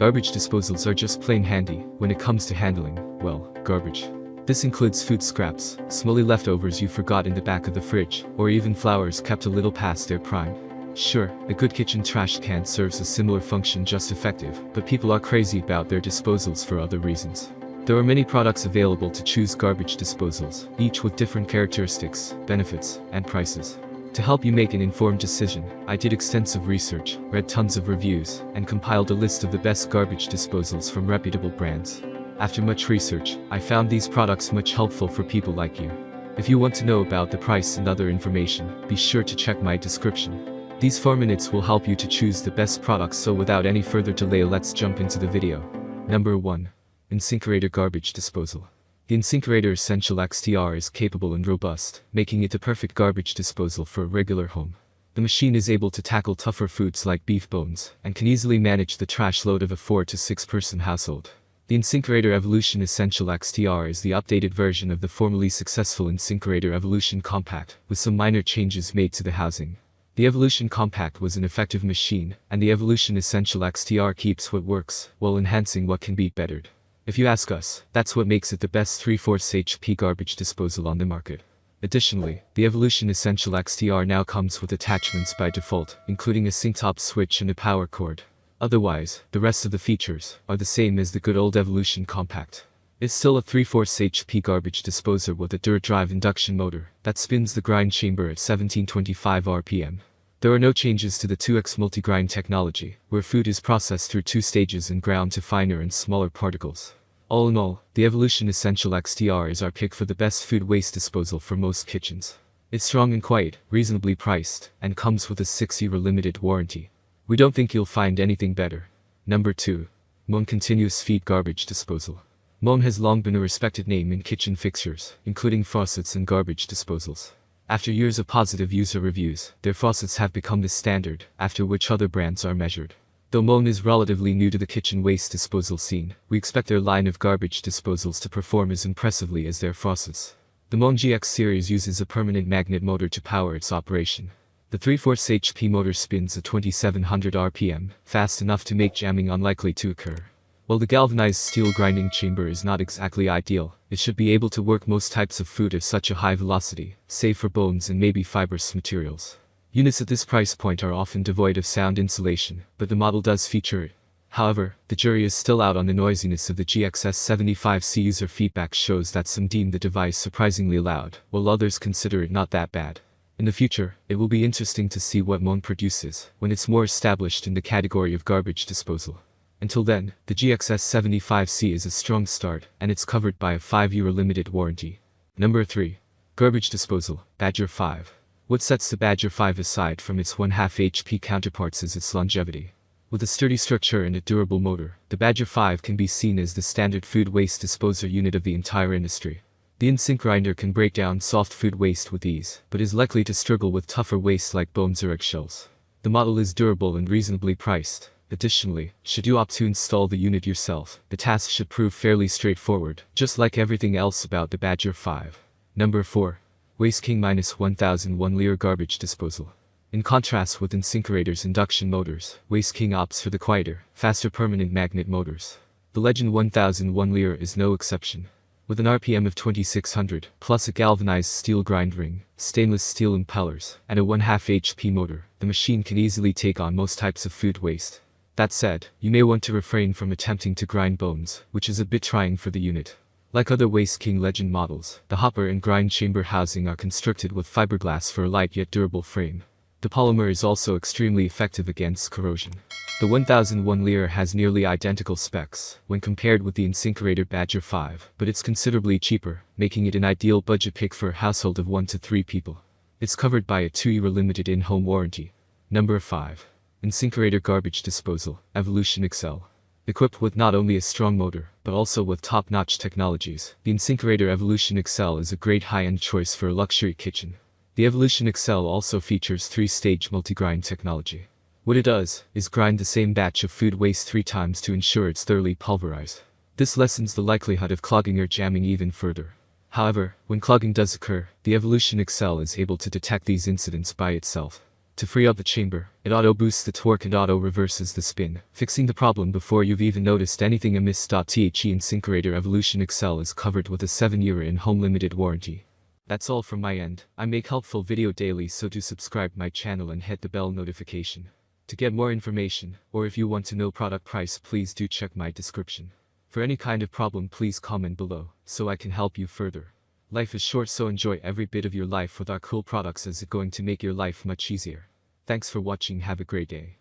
Garbage disposals are just plain handy when it comes to handling, well, garbage. This includes food scraps, smelly leftovers you forgot in the back of the fridge, or even flowers kept a little past their prime. Sure, a good kitchen trash can serves a similar function just effective, but people are crazy about their disposals for other reasons. There are many products available to choose garbage disposals, each with different characteristics, benefits, and prices. To help you make an informed decision, I did extensive research, read tons of reviews, and compiled a list of the best garbage disposals from reputable brands. After much research, I found these products much helpful for people like you. If you want to know about the price and other information, be sure to check my description. These 4 minutes will help you to choose the best products, so without any further delay, let's jump into the video. Number 1. InSinkErator Garbage Disposal. The InSinkErator Essential XTR is capable and robust, making it the perfect garbage disposal for a regular home. The machine is able to tackle tougher foods like beef bones, and can easily manage the trash load of a 4 to 6 person household. The InSinkErator Evolution Essential XTR is the updated version of the formerly successful InSinkErator Evolution Compact, with some minor changes made to the housing. The Evolution Compact was an effective machine, and the Evolution Essential XTR keeps what works, while enhancing what can be bettered. If you ask us, that's what makes it the best 3/4 HP garbage disposal on the market. Additionally, the Evolution Essential XTR now comes with attachments by default, including a sink-top switch and a power cord. Otherwise, the rest of the features are the same as the good old Evolution Compact. It's still a 3/4 HP garbage disposer with a DuraDrive induction motor that spins the grind chamber at 1725 RPM. There are no changes to the 2X multi-grind technology, where food is processed through 2 stages and ground to finer and smaller particles. All in all, the Evolution Essential XTR is our pick for the best food waste disposal for most kitchens. It's strong and quiet, reasonably priced, and comes with a 6-year limited warranty. We don't think you'll find anything better. Number 2. Moen Continuous Feed Garbage Disposal. Moen has long been a respected name in kitchen fixtures, including faucets and garbage disposals. After years of positive user reviews, their faucets have become the standard, after which other brands are measured. Though Moen is relatively new to the kitchen waste disposal scene, we expect their line of garbage disposals to perform as impressively as their faucets. The Moen GX series uses a permanent magnet motor to power its operation. The 3/4 HP motor spins at 2700 RPM, fast enough to make jamming unlikely to occur. While the galvanized steel grinding chamber is not exactly ideal, it should be able to work most types of food at such a high velocity, save for bones and maybe fibrous materials. Units at this price point are often devoid of sound insulation, but the model does feature it. However, the jury is still out on the noisiness of the GXS75C. User feedback shows that some deem the device surprisingly loud, while others consider it not that bad. In the future, it will be interesting to see what Moen produces when it's more established in the category of garbage disposal. Until then, the GXS75C is a strong start, and it's covered by a 5-year limited warranty. Number 3. Garbage Disposal, Badger 5. What sets the Badger 5 aside from its 1/2 HP counterparts is its longevity. With a sturdy structure and a durable motor, the Badger 5 can be seen as the standard food waste disposer unit of the entire industry. The InSinkGrinder can break down soft food waste with ease, but is likely to struggle with tougher waste like bones or eggshells. The model is durable and reasonably priced. Additionally, should you opt to install the unit yourself, the task should prove fairly straightforward, just like everything else about the Badger 5. Number 4. WasteKing -1001 Lear Garbage Disposal. In contrast with InSinkErator's induction motors, WasteKing opts for the quieter, faster permanent magnet motors. The Legend 1001 Lear is no exception. With an RPM of 2600, plus a galvanized steel grind ring, stainless steel impellers, and a 1/2 HP motor, the machine can easily take on most types of food waste. That said, you may want to refrain from attempting to grind bones, which is a bit trying for the unit. Like other WasteKing Legend models, the hopper and grind chamber housing are constructed with fiberglass for a light yet durable frame. The polymer is also extremely effective against corrosion. The 1001 Lear has nearly identical specs when compared with the InSinkErator Badger 5, but it's considerably cheaper, making it an ideal budget pick for a household of 1 to 3 people. It's covered by a 2-year limited in-home warranty. Number 5. InSinkErator Garbage Disposal, Evolution XL. Equipped with not only a strong motor, but also with top-notch technologies, the InSinkErator Evolution XL is a great high-end choice for a luxury kitchen. The Evolution XL also features 3-stage multi-grind technology. What it does is grind the same batch of food waste 3 times to ensure it's thoroughly pulverized. This lessens the likelihood of clogging or jamming even further. However, when clogging does occur, the Evolution XL is able to detect these incidents by itself. To free up the chamber, it auto-boosts the torque and auto-reverses the spin, fixing the problem before you've even noticed anything amiss. The InSinkErator Evolution XL is covered with a 7-year in-home limited warranty. That's all from my end. I make helpful video daily, so do subscribe my channel and hit the bell notification. To get more information, or if you want to know product price, please do check my description. For any kind of problem, please comment below, so I can help you further. Life is short, so enjoy every bit of your life with our cool products, as it's going to make your life much easier. Thanks for watching, have a great day.